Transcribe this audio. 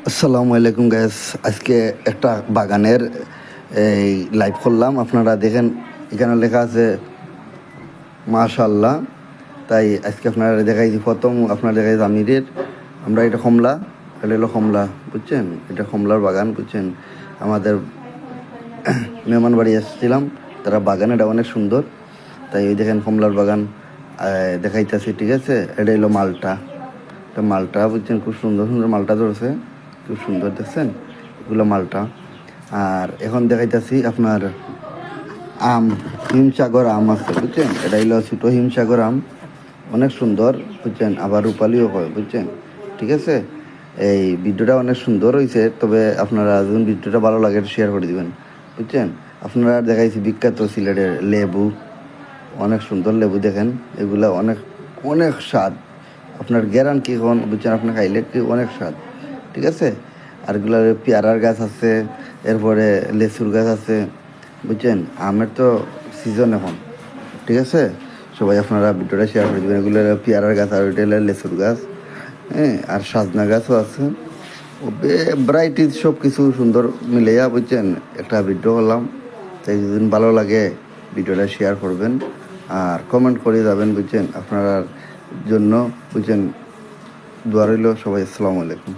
আসসালামু আলাইকুম গ্যাস। আজকে একটা বাগানের এই লাইভ করলাম, আপনারা দেখেন। এখানে লেখা আছে মাশাআল্লাহ। তাই আজকে আপনারা দেখাইছি, প্রথম আপনারা দেখাইছি আমিরের। আমরা এটা কমলা, এটা হলো কমলা, বুঝছেন? এটা কমলার বাগান, বুঝছেন? আমাদের মেহমান বাড়ি এসেছিলাম, তারা বাগান এটা অনেক সুন্দর। তাই ওই দেখেন কমলার বাগান দেখাইতেছি, ঠিক আছে? এটা হলো মালটা, এটা মালটা, বুঝছেন? খুব সুন্দর সুন্দর মালটা ধরছে, খুব সুন্দর, দেখছেন? এগুলো মালটা। আর এখন দেখাইতেছি আপনার আম, হিমসাগর আম আছে, বুঝছেন? এটা হলো ছোটো হিমসাগর আম, অনেক সুন্দর, বুঝছেন? আবার রূপালিও হয়, বুঝছেন? ঠিক আছে। এই ভিডিওটা অনেক সুন্দর হয়েছে, তবে আপনারা যখন ভিডিওটা ভালো লাগে শেয়ার করে দিবেন, বুঝছেন? আপনারা দেখাইছি বিখ্যাত সিলেটের লেবু, অনেক সুন্দর লেবু, দেখেন এগুলা অনেক অনেক স্বাদ। আপনার গ্যারান্টি এখন, বুঝছেন? আপনার খাইলে কি অনেক স্বাদ, ঠিক আছে। আর এগুলো পেয়ারার গাছ আছে, এরপরে লেচুর গাছ আছে, বুঝছেন? আমের তো সিজন এখন, ঠিক আছে। সবাই আপনারা ভিডিওটা শেয়ার করে দেবেন। এগুলো পেয়ারার গাছ, আর ওইটা লেচুর গাছ, হ্যাঁ। আর সাজনা গাছও আছে, ভ্যারাইটি সব কিছু সুন্দর মিলাইয়া, বুঝছেন? একটা ভিডিও করলাম। তাই যদি ভালো লাগে ভিডিওটা শেয়ার করবেন আর কমেন্ট করে যাবেন, বুঝছেন? আপনার জন্য, বুঝছেন? দোয়া রইল। সবাই আসসালামু আলাইকুম।